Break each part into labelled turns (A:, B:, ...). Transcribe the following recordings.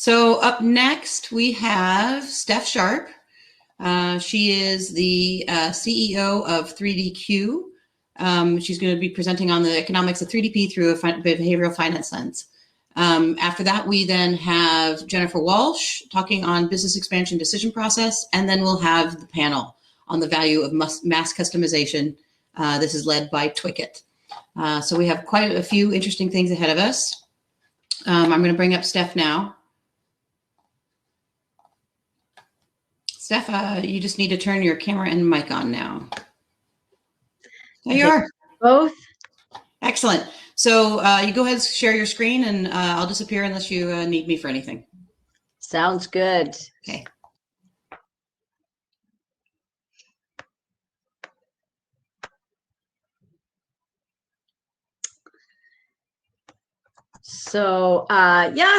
A: So up next, we have Steph Sharp. She is the CEO of 3DQ. She's going to be presenting on the economics of 3DP through a behavioral finance lens. After that, we then have Jennifer Walsh talking on business expansion decision process, and then we'll have the panel on the value of mass customization. This is led by Twicket. So we have quite a few interesting things ahead of us. I'm going to bring up Steph now. Steph, you just need to turn your camera and mic on now. There you are.
B: Both.
A: Excellent. So you go ahead and share your screen, and I'll disappear unless you need me for anything.
B: Sounds good.
A: Okay.
B: So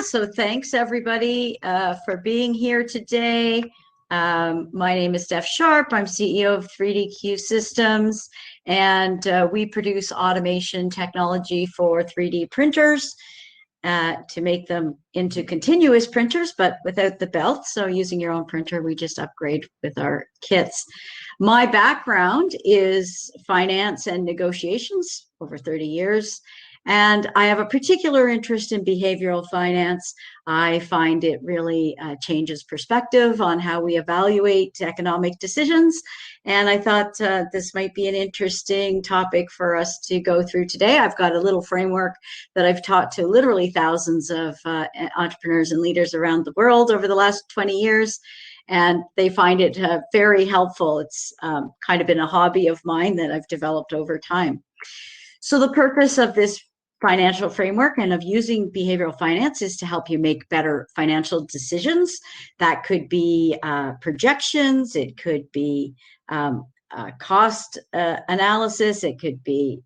B: so thanks everybody for being here today. My name is Steph Sharp. I'm CEO of 3DQ Systems, and we produce automation technology for 3D printers to make them into continuous printers, but without the belt. So using your own printer, we just upgrade with our kits. My background is finance and negotiations over 30 years. And I have a particular interest in behavioral finance. I find it really changes perspective on how we evaluate economic decisions. And I thought this might be an interesting topic for us to go through today. I've got a little framework that I've taught to literally thousands of entrepreneurs and leaders around the world over the last 20 years. And they find it very helpful. It's kind of been a hobby of mine that I've developed over time. So the purpose of this financial framework and of using behavioral finance is to help you make better financial decisions. That could be projections, it could be cost analysis, it could be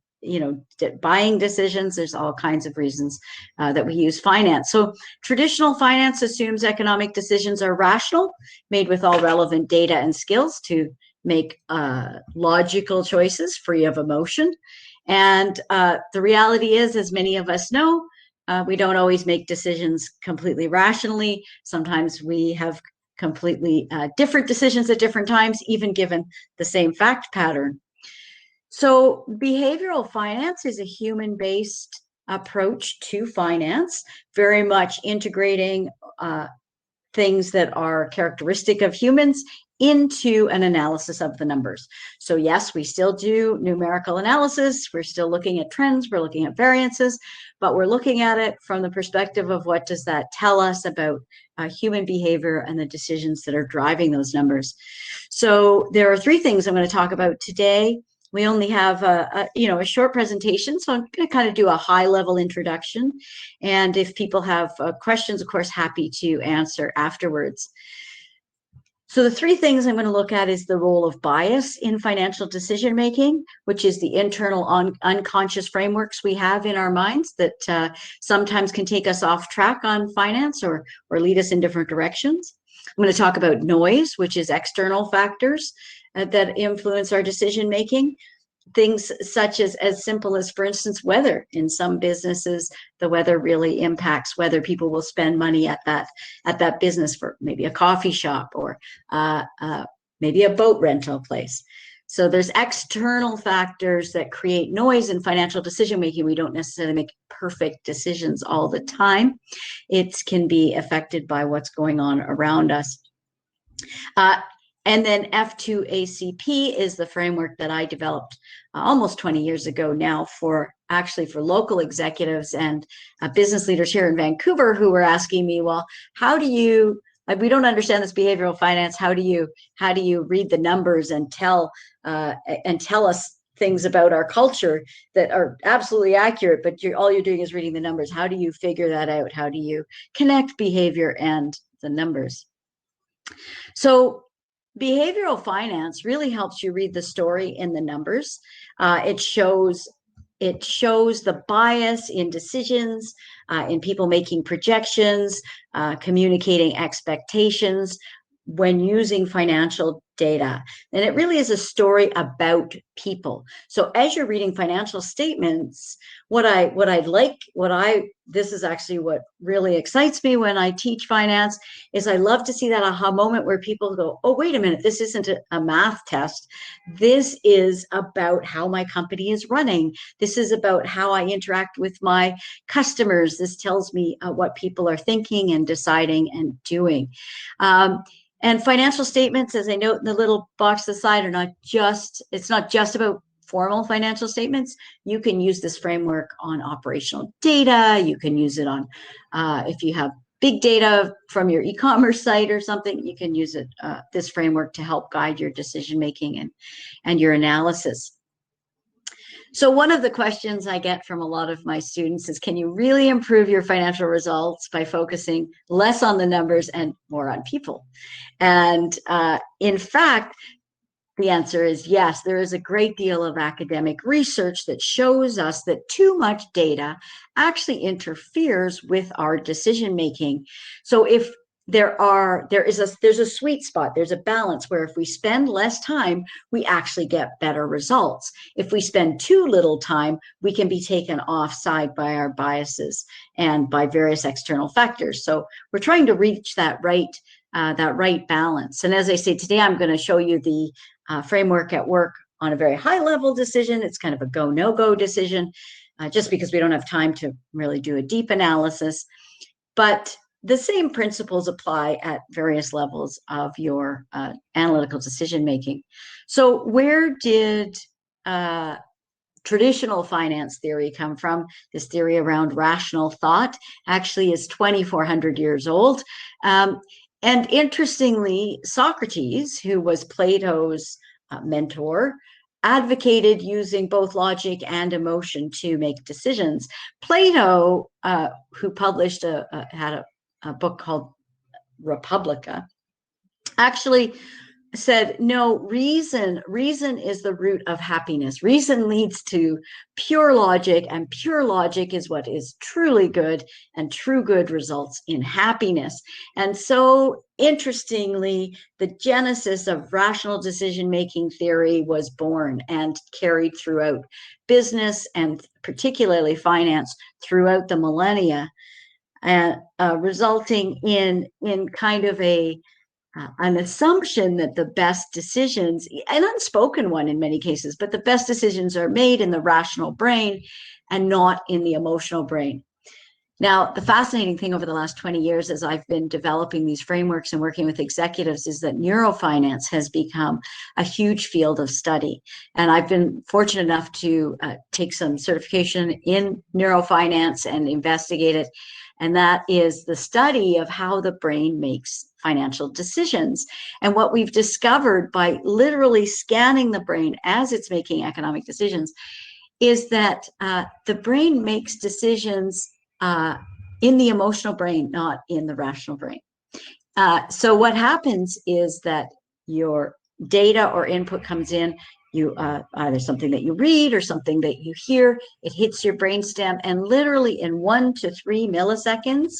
B: buying decisions. There's all kinds of reasons that we use finance. So traditional finance assumes economic decisions are rational, made with all relevant data and skills to make logical choices free of emotion. And the reality is, as many of us know, we don't always make decisions completely rationally. Sometimes we have completely different decisions at different times, even given the same fact pattern. So behavioral finance is a human-based approach to finance, very much integrating things that are characteristic of humans into an analysis of the numbers. So yes, we still do numerical analysis. We're still looking at trends. We're looking at variances, but we're looking at it from the perspective of what does that tell us about human behavior and the decisions that are driving those numbers. So there are three things I'm going to talk about today. We only have a short presentation, so I'm going to kind of do a high-level introduction. And if people have questions, of course, happy to answer afterwards. So the three things I'm going to look at is the role of bias in financial decision-making, which is the internal unconscious frameworks we have in our minds that sometimes can take us off track on finance or lead us in different directions. I'm going to talk about noise, which is external factors that influence our decision-making. Things such as simple as, for instance, weather. In some businesses, the weather really impacts whether people will spend money at that business for maybe a coffee shop or maybe a boat rental place. So there's external factors that create noise in financial decision making. We don't necessarily make perfect decisions all the time. It can be affected by what's going on around us. And then F2ACP is the framework that I developed almost 20 years ago now for local executives and business leaders here in Vancouver who were asking me, well, how do you, we don't understand this behavioral finance. How do you read the numbers and tell us things about our culture that are absolutely accurate, but all you're doing is reading the numbers. How do you figure that out? How do you connect behavior and the numbers? So behavioral finance really helps you read the story in the numbers. It shows the bias in decisions, in people making projections, communicating expectations when using financial data. And it really is a story about people. So as you're reading financial statements, this is actually what really excites me when I teach finance, is I love to see that aha moment where people go, oh, wait a minute, this isn't a math test. This is about how my company is running. This is about how I interact with my customers. This tells me what people are thinking and deciding and doing. And financial statements, as I note in the little box to the side, it's not just about formal financial statements. You can use this framework on operational data. You can use it on, if you have big data from your e-commerce site or something, you can use this framework to help guide your decision-making and your analysis. So one of the questions I get from a lot of my students is, can you really improve your financial results by focusing less on the numbers and more on people? And in fact, the answer is yes. There is a great deal of academic research that shows us that too much data actually interferes with our decision making. So if there's a sweet spot, there's a balance where if we spend less time, we actually get better results. If we spend too little time, we can be taken offside by our biases and by various external factors. So we're trying to reach that right balance. And as I say, today I'm going to show you the framework at work on a very high level decision. It's kind of a go, no go decision, just because we don't have time to really do a deep analysis. But the same principles apply at various levels of your analytical decision making. So where did traditional finance theory come from? This theory around rational thought actually is 2,400 years old. And interestingly, Socrates, who was Plato's mentor, advocated using both logic and emotion to make decisions. Plato, who published had a book called Republica, actually said, no, reason is the root of happiness. Reason leads to pure logic, and pure logic is what is truly good, and true good results in happiness. And so interestingly, the genesis of rational decision-making theory was born and carried throughout business and particularly finance throughout the millennia, and resulting in kind of an assumption that the best decisions, an unspoken one in many cases, but the best decisions are made in the rational brain and not in the emotional brain. Now, the fascinating thing over the last 20 years as I've been developing these frameworks and working with executives is that neurofinance has become a huge field of study. And I've been fortunate enough to take some certification in neurofinance and investigate it. And that is the study of how the brain makes financial decisions. And what we've discovered by literally scanning the brain as it's making economic decisions is that the brain makes decisions in the emotional brain, not in the rational brain. So what happens is that your data or input comes in, you either something that you read or something that you hear, it hits your brainstem, and literally in 1 to 3 milliseconds,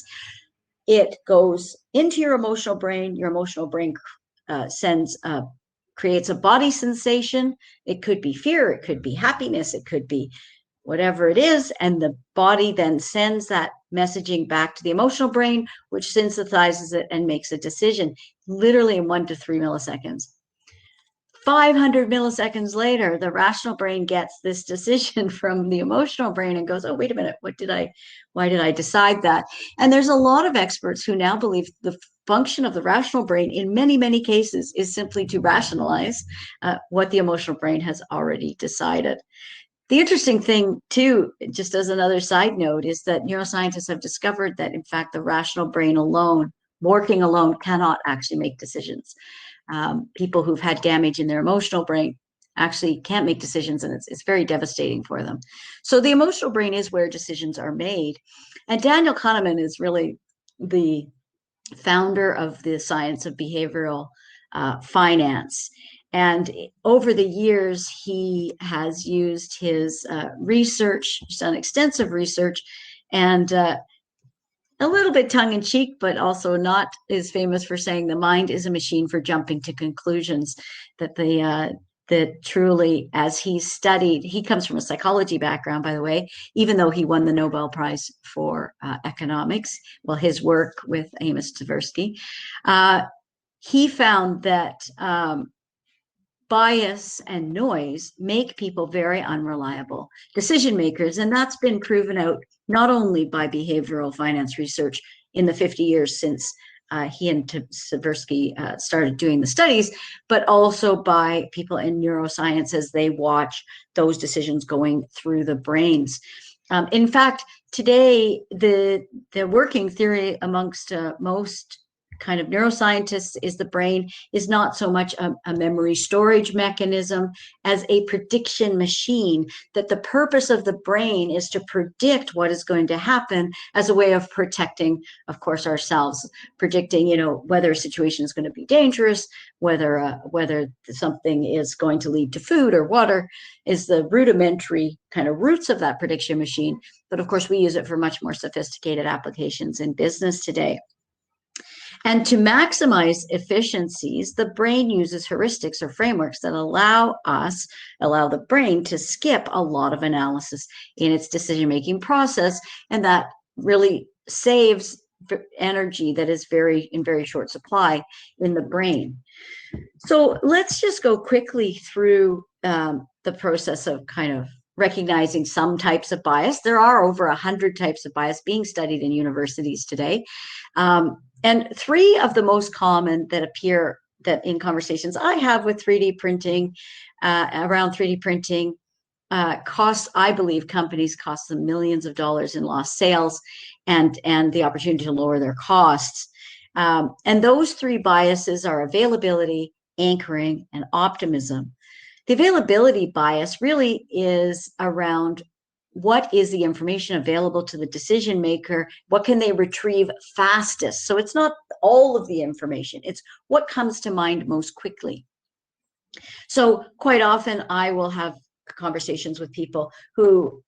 B: it goes into your emotional brain. Your emotional brain creates a body sensation. It could be fear, it could be happiness, it could be whatever it is, and the body then sends that messaging back to the emotional brain, which synthesizes it and makes a decision, literally in 1 to 3 milliseconds. 500 milliseconds later, the rational brain gets this decision from the emotional brain and goes, oh, wait a minute, why did I decide that? And there's a lot of experts who now believe the function of the rational brain in many, many cases is simply to rationalize what the emotional brain has already decided. The interesting thing, too, just as another side note, is that neuroscientists have discovered that, in fact, the rational brain alone, working alone, cannot actually make decisions. People who've had damage in their emotional brain actually can't make decisions, and it's very devastating for them. So the emotional brain is where decisions are made. And Daniel Kahneman is really the founder of the science of behavioral finance. And over the years, he has used his research, he's done extensive research, and a little bit tongue-in-cheek, but also not is famous for saying the mind is a machine for jumping to conclusions. That truly, as he studied, he comes from a psychology background, by the way, even though he won the Nobel Prize for economics. Well, his work with Amos Tversky, he found that bias and noise make people very unreliable decision makers. And that's been proven out not only by behavioral finance research in the 50 years since he and Tversky started doing the studies, but also by people in neuroscience as they watch those decisions going through the brains. In fact, today, the working theory amongst most kind of neuroscientists is the brain is not so much a memory storage mechanism as a prediction machine, that the purpose of the brain is to predict what is going to happen as a way of protecting, of course, ourselves, predicting, whether a situation is going to be dangerous, whether something is going to lead to food or water, is the rudimentary kind of roots of that prediction machine. But of course, we use it for much more sophisticated applications in business today. And to maximize efficiencies, the brain uses heuristics or frameworks that allow the brain to skip a lot of analysis in its decision-making process. And that really saves energy that is in very short supply in the brain. So let's just go quickly through the process of kind of recognizing some types of bias. There are over 100 types of bias being studied in universities today. And three of the most common that appear that in conversations I have with 3D printing, around 3D printing, I believe companies cost them millions of dollars in lost sales and the opportunity to lower their costs. And those three biases are availability, anchoring, and optimism. The availability bias really is around what is the information available to the decision maker? What can they retrieve fastest? So it's not all of the information, it's what comes to mind most quickly. So quite often I will have conversations with people who,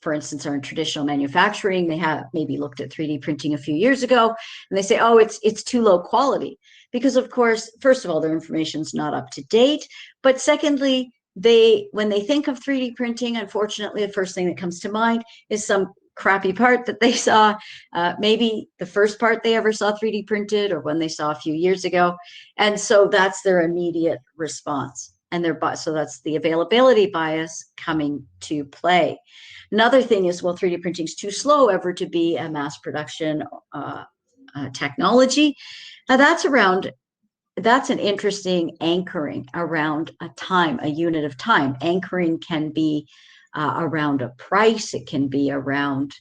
B: for instance, are in traditional manufacturing. They have maybe looked at 3D printing a few years ago, and they say, oh, it's too low quality. Because of course, first of all, their information's not up to date. But secondly, when they think of 3D printing, unfortunately, the first thing that comes to mind is some crappy part that they saw, maybe the first part they ever saw 3D printed or one they saw a few years ago. And so that's their immediate response. And so that's the availability bias coming to play. Another thing is, well, 3D printing is too slow ever to be a mass production technology. Now that's an interesting anchoring around a time, a unit of time. Anchoring can be around a price. It can be around,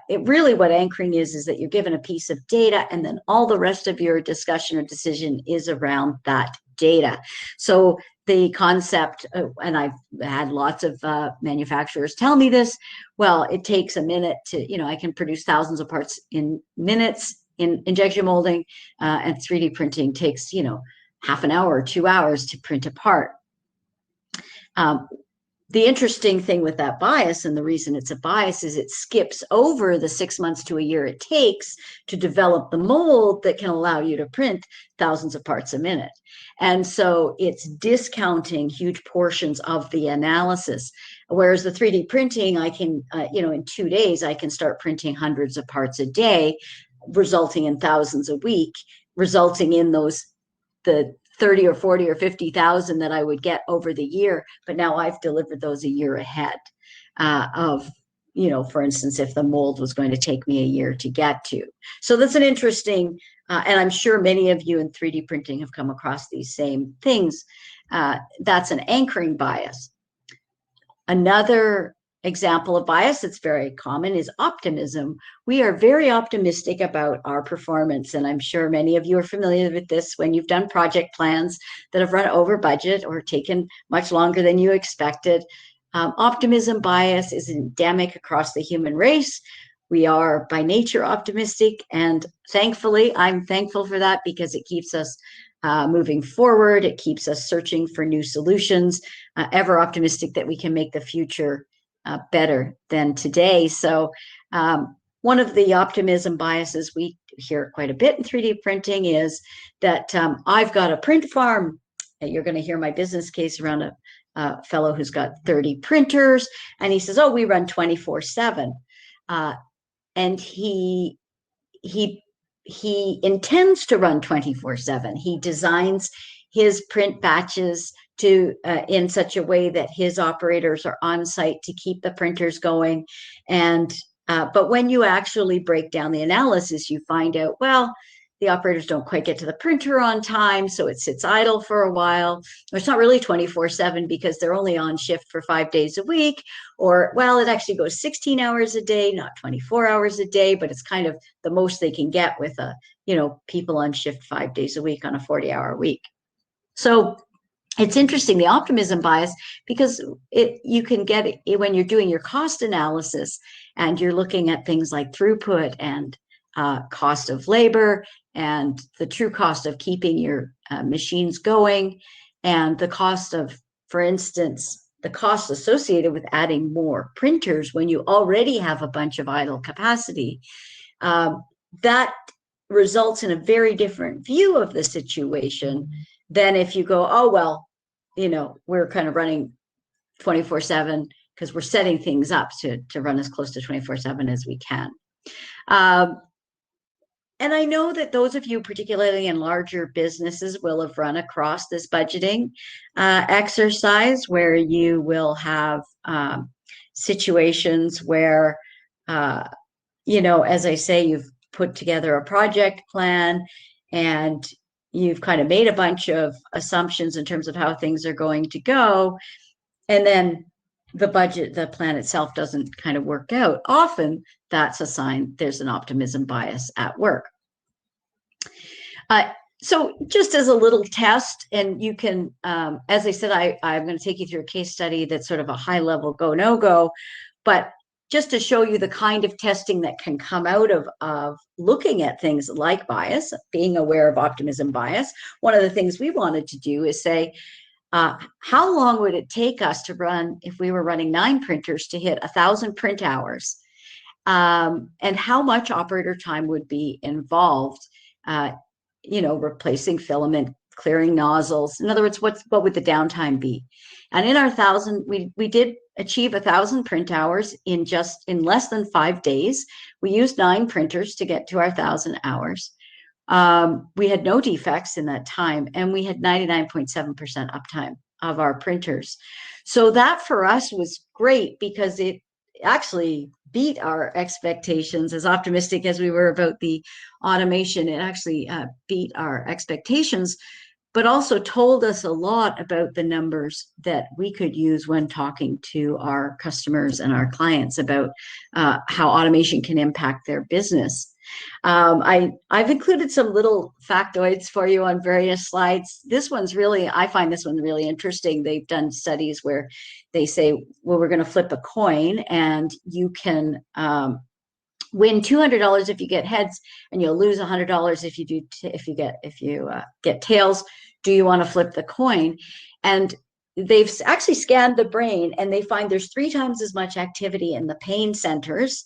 B: really what anchoring is that you're given a piece of data and then all the rest of your discussion or decision is around that data. So the concept, and I've had lots of manufacturers tell me this, well, it takes a minute to, I can produce thousands of parts in minutes in injection molding, and 3D printing takes, half an hour or 2 hours to print a part. The interesting thing with that bias, and the reason it's a bias, is it skips over the 6 months to a year it takes to develop the mold that can allow you to print thousands of parts a minute. And so it's discounting huge portions of the analysis. Whereas the 3D printing, I can, in 2 days, I can start printing hundreds of parts a day, resulting in thousands a week, resulting in the 30 or 40 or 50,000 that I would get over the year. But now I've delivered those a year ahead of, for instance, if the mold was going to take me a year to get to. So that's an interesting, and I'm sure many of you in 3D printing have come across these same things. That's an anchoring bias. Another example of bias that's very common is optimism. We are very optimistic about our performance, and I'm sure many of you are familiar with this when you've done project plans that have run over budget or taken much longer than you expected. Optimism bias is endemic across the human race. We are by nature optimistic, and thankfully, I'm thankful for that because it keeps us moving forward. It keeps us searching for new solutions, ever optimistic that we can make the future better than today. So one one of the optimism biases we hear quite a bit in 3D printing is that I've got a print farm. You're going to hear my business case around a fellow who's got 30 printers, and he says, "Oh, we run 24/7," and he intends to run 24/7. He designs his print batches to in such a way that his operators are on site to keep the printers going. And but when you actually break down the analysis, you find out, well, the operators don't quite get to the printer on time, so it sits idle for a while. Or it's not really 24/7 because they're only on shift for 5 days a week. Or, well, it actually goes 16 hours a day, not 24 hours a day, but it's kind of the most they can get with people on shift 5 days a week on a 40-hour week. So it's interesting, the optimism bias, because you can get it when you're doing your cost analysis and you're looking at things like throughput and cost of labor and the true cost of keeping your machines going, and the cost of, for instance, the cost associated with adding more printers when you already have a bunch of idle capacity. That results in a very different view of the situation than if you go, oh, well, we're kind of running 24/7 because we're setting things up to run as close to 24/7 as we can. And I know that those of you, particularly in larger businesses, will have run across this budgeting exercise where you will have situations where, as I say, you've put together a project plan and you've kind of made a bunch of assumptions in terms of how things are going to go. And then the plan itself doesn't kind of work out. Often that's a sign there's an optimism bias at work. So just as a little test, and you can, as I said, I'm going to take you through a case study that's sort of a high level go, no go, but just to show you the kind of testing that can come out of looking at things like bias, being aware of optimism bias. One of the things we wanted to do is say, how long would it take us to run, if we were running 9 printers, to hit 1,000 print hours? And how much operator time would be involved, replacing filament, clearing nozzles. In other words, what would the downtime be? And in our 1,000, we did achieve 1,000 print hours in less than 5 days. We used 9 printers to get to our 1,000 hours. We had no defects in that time, and we had 99.7% uptime of our printers. So that for us was great because it actually beat our expectations. As optimistic as we were about the automation, it actually beat our expectations, but also told us a lot about the numbers that we could use when talking to our customers and our clients about how automation can impact their business. I've included some little factoids for you on various slides. I find this one really interesting. They've done studies where they say, well, we're going to flip a coin and you can win $200 if you get heads, and you'll lose $100 if you get tails. Do you want to flip the coin? And they've actually scanned the brain, and they find there's 3 times as much activity in the pain centers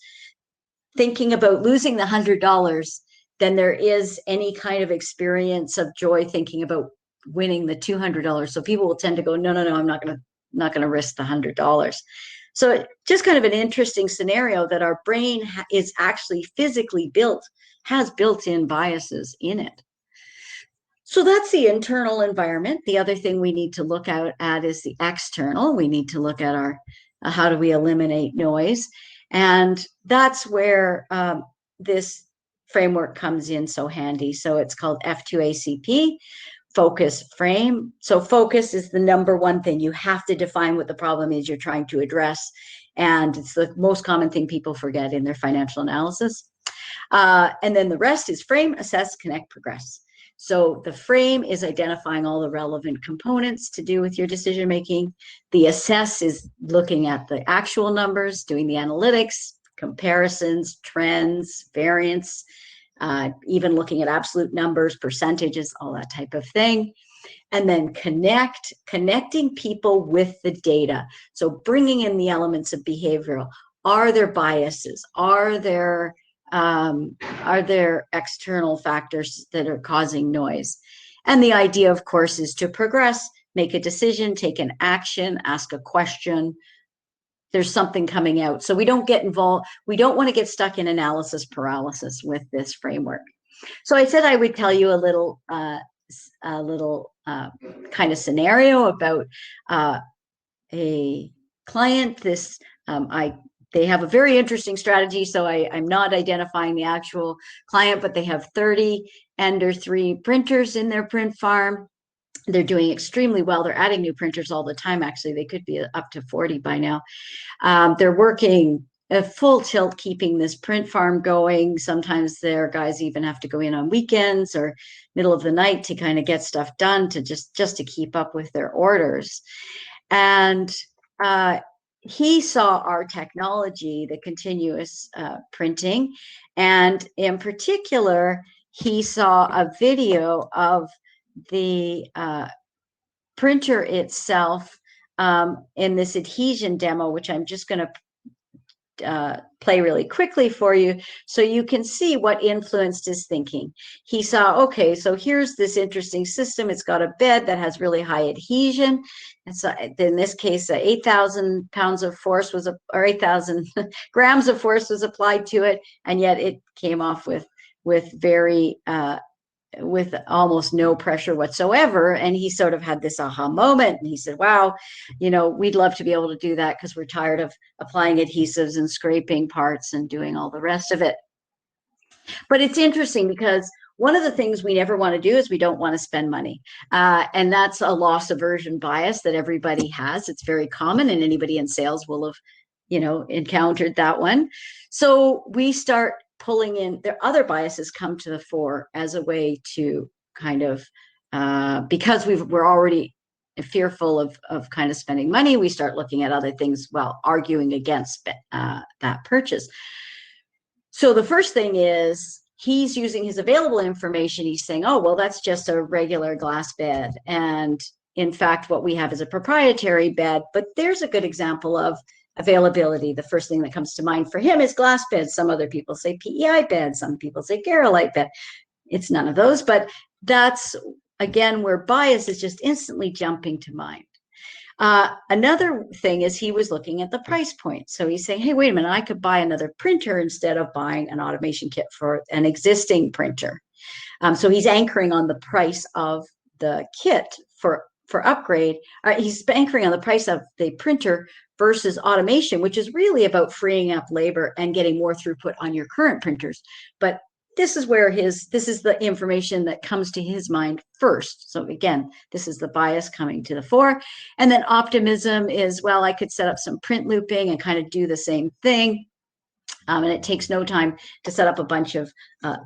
B: thinking about losing the $100 than there is any kind of experience of joy thinking about winning the $200. So people will tend to go, no, I'm not going to risk the $100. So just kind of an interesting scenario that our brain is actually physically has built-in biases in it. So that's the internal environment. The other thing we need to look at is the external. We need to look at how do we eliminate noise? And that's where this framework comes in so handy. So it's called F2ACP, focus frame. So focus is the number one thing. You have to define what the problem is you're trying to address. And it's the most common thing people forget in their financial analysis. And then the rest is frame, assess, connect, progress. So the frame is identifying all the relevant components to do with your decision making. The assess is looking at the actual numbers, doing the analytics, comparisons, trends, variance, even looking at absolute numbers, percentages, all that type of thing. And then connecting people with the data. So bringing in the elements of behavioral. Are there biases? Are there Are there external factors that are causing noise? And the idea, of course, is to progress, make a decision, take an action, ask a question. There's something coming out. So we don't get involved. We don't want to get stuck in analysis paralysis with this framework. So I said I would tell you a little kind of scenario about a client. They have a very interesting strategy. So I'm not identifying the actual client, but they have 30 Ender 3 printers in their print farm. They're doing extremely well. They're adding new printers all the time. Actually, they could be up to 40 by now. They're working a full tilt, keeping this print farm going. Sometimes their guys even have to go in on weekends or middle of the night to kind of get stuff done to just to keep up with their orders. And he saw our technology, the continuous printing, and in particular, he saw a video of the printer itself in this adhesion demo, which I'm just going to play really quickly for you so you can see what influenced his thinking. He saw, okay, so here's this interesting system. It's got a bed that has really high adhesion. And so in this case, 8,000 pounds of force was, or 8,000 grams of force was applied to it. And yet it came off with very, with almost no pressure whatsoever. And he sort of had this aha moment. And he said, wow, we'd love to be able to do that because we're tired of applying adhesives and scraping parts and doing all the rest of it. But it's interesting because one of the things we never want to do is we don't want to spend money. And that's a loss aversion bias that everybody has. It's very common, and anybody in sales will have, encountered that one. So we start pulling in, their other biases come to the fore as a way to kind of, because we're already fearful of kind of spending money, we start looking at other things, arguing against that purchase. So the first thing is he's using his available information. He's saying, oh, well, that's just a regular glass bed. And in fact, what we have is a proprietary bed, but there's a good example of availability. The first thing that comes to mind for him is glass beds. Some other people say PEI bed. Some people say Garolite bed. It's none of those, but that's, again, where bias is just instantly jumping to mind. Another thing is he was looking at the price point. So he's saying, hey, wait a minute, I could buy another printer instead of buying an automation kit for an existing printer. So he's anchoring on the price of the kit for upgrade. He's anchoring on the price of the printer versus automation, which is really about freeing up labor and getting more throughput on your current printers. But this is where this is the information that comes to his mind first. So again, this is the bias coming to the fore. And then optimism is, well, I could set up some print looping and kind of do the same thing. And it takes no time to set up a bunch of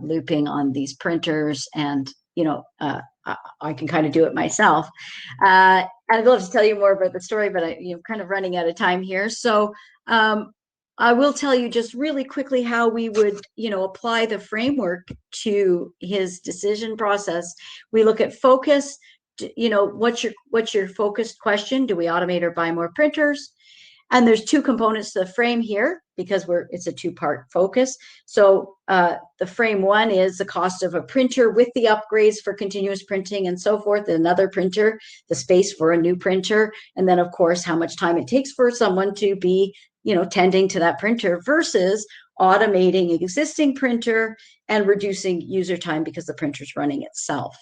B: looping on these printers. And, I can kind of do it myself. I'd love to tell you more about the story, but I'm kind of running out of time here. So I will tell you just really quickly how we would, apply the framework to his decision process. We look at focus. What's your focused question? Do we automate or buy more printers? And there's two components to the frame here because it's a two-part focus. So the frame one is the cost of a printer with the upgrades for continuous printing and so forth. Another printer, the space for a new printer. And then, of course, how much time it takes for someone to be, tending to that printer versus automating an existing printer and reducing user time because the printer's running itself.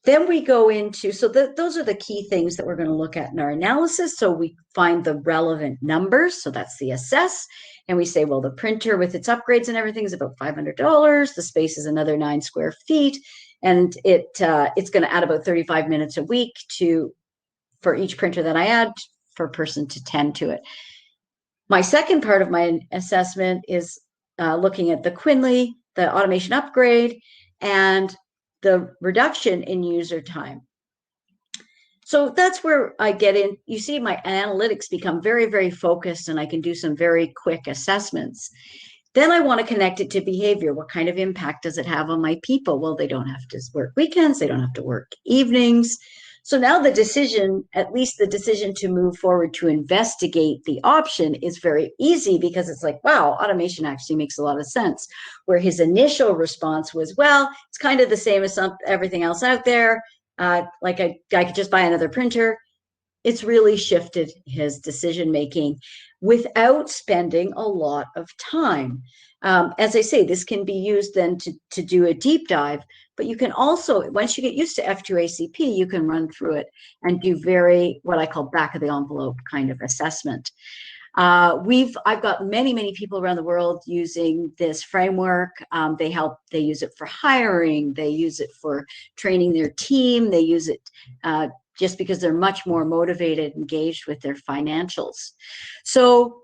B: Then we go into, so those are the key things that we're going to look at in our analysis. So we find the relevant numbers. So that's the assess. And we say, well, the printer with its upgrades and everything is about $500. The space is another 9 square feet. And it's going to add about 35 minutes a week for each printer that I add for a person to tend to it. My second part of my assessment is looking at the Quinley, the automation upgrade, and the reduction in user time. So that's where I get in. You see my analytics become very, very focused, and I can do some very quick assessments. Then I want to connect it to behavior. What kind of impact does it have on my people? Well, they don't have to work weekends. They don't have to work evenings. So now the decision, at least the decision to move forward to investigate the option, is very easy because it's like, wow, automation actually makes a lot of sense. Where his initial response was, well, it's kind of the same as everything else out there. Like I could just buy another printer. It's really shifted his decision making without spending a lot of time. As I say, this can be used then to do a deep dive, but you can also, once you get used to F2ACP, you can run through it and do what I call back of the envelope kind of assessment. I've got many people around the world using this framework. They use it for hiring, they use it for training their team, they use it just because they're much more motivated, engaged with their financials. So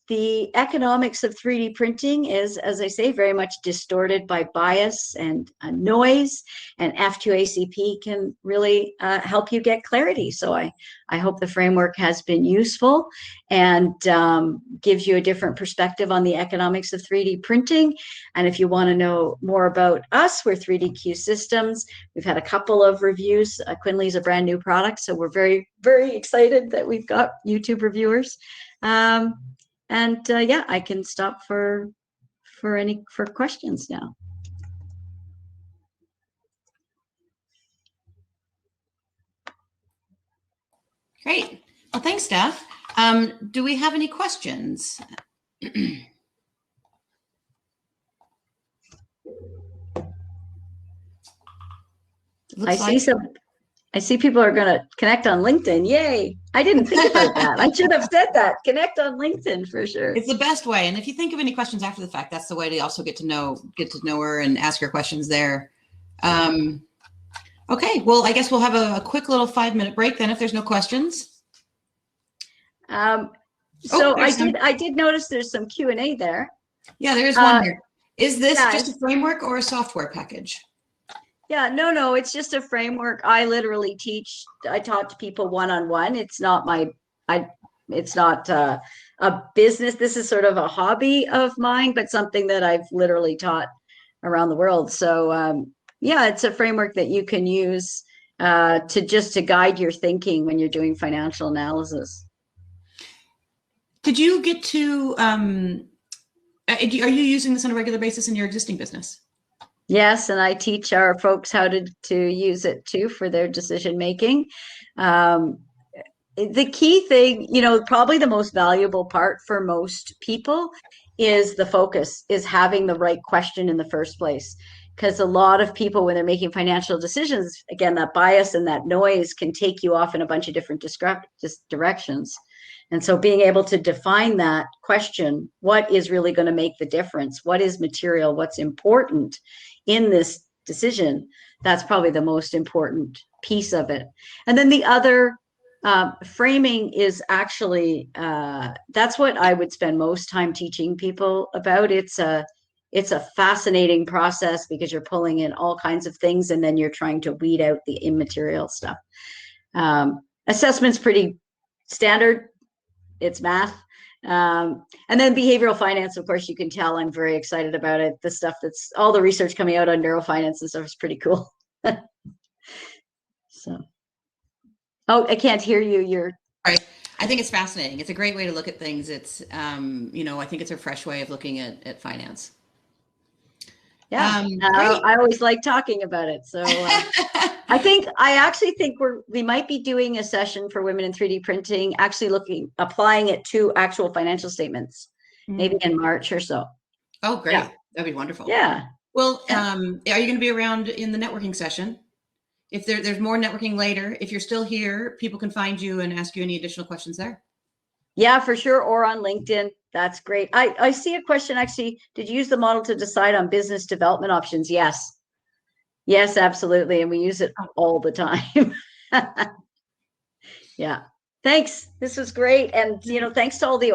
B: the economics of 3D printing is, as I say, very much distorted by bias and noise, and F2ACP can really help you get clarity. So I hope the framework has been useful and gives you a different perspective on the economics of 3D printing. And if you want to know more about us, we're 3DQ Systems. We've had a couple of reviews. Quinley's a brand new product, so we're very, very excited that we've got YouTube reviewers. Yeah, I can stop for questions now.
A: Great. Well, thanks, Steph. Do we have any questions?
B: I see people are going to connect on LinkedIn. Yay. I didn't think about that. I should have said that. Connect on LinkedIn for sure.
A: It's the best way. And if you think of any questions after the fact, that's the way to also get to know her and ask her questions there. Okay. Well, I guess we'll have a quick little 5-minute break then if there's no questions.
B: I did notice there's some Q&A there.
A: Yeah, there is one here. Is this just a framework or a software package?
B: Yeah, no, it's just a framework. I literally I talk to people one-on-one. It's not it's not a business. This is sort of a hobby of mine, but something that I've literally taught around the world. So yeah, it's a framework that you can use to guide your thinking when you're doing financial analysis.
A: Did you get to, are you using this on a regular basis in your existing business?
B: Yes, and I teach our folks how to use it too for their decision making. The key thing, probably the most valuable part for most people is the focus, is having the right question in the first place. Because a lot of people, when they're making financial decisions, again, that bias and that noise can take you off in a bunch of different directions. And so being able to define that question, what is really going to make the difference? What is material? What's important in this decision? That's probably the most important piece of it. And then the other framing is actually, that's what I would spend most time teaching people about. It's a fascinating process because you're pulling in all kinds of things and then you're trying to weed out the immaterial stuff. Assessment's pretty standard. It's math. And then behavioral finance, of course, you can tell I'm very excited about it. The stuff that's all the research coming out on neurofinance and stuff is pretty cool. So, I can't hear you. You're
A: right. I think it's fascinating. It's a great way to look at things. It's, I think it's a fresh way of looking at finance.
B: Yeah, I always like talking about it. So I actually think we might be doing a session for women in 3D printing, actually applying it to actual financial statements, maybe in March or so.
A: Oh, great. Yeah. That'd be wonderful.
B: Yeah.
A: Well, are you going to be around in the networking session? If there's more networking later, if you're still here, people can find you and ask you any additional questions there.
B: Yeah, for sure. Or on LinkedIn. That's great. I see a question actually. Did you use the model to decide on business development options? Yes. Yes, absolutely. And we use it all the time. Yeah. Thanks. This was great. And, thanks to all the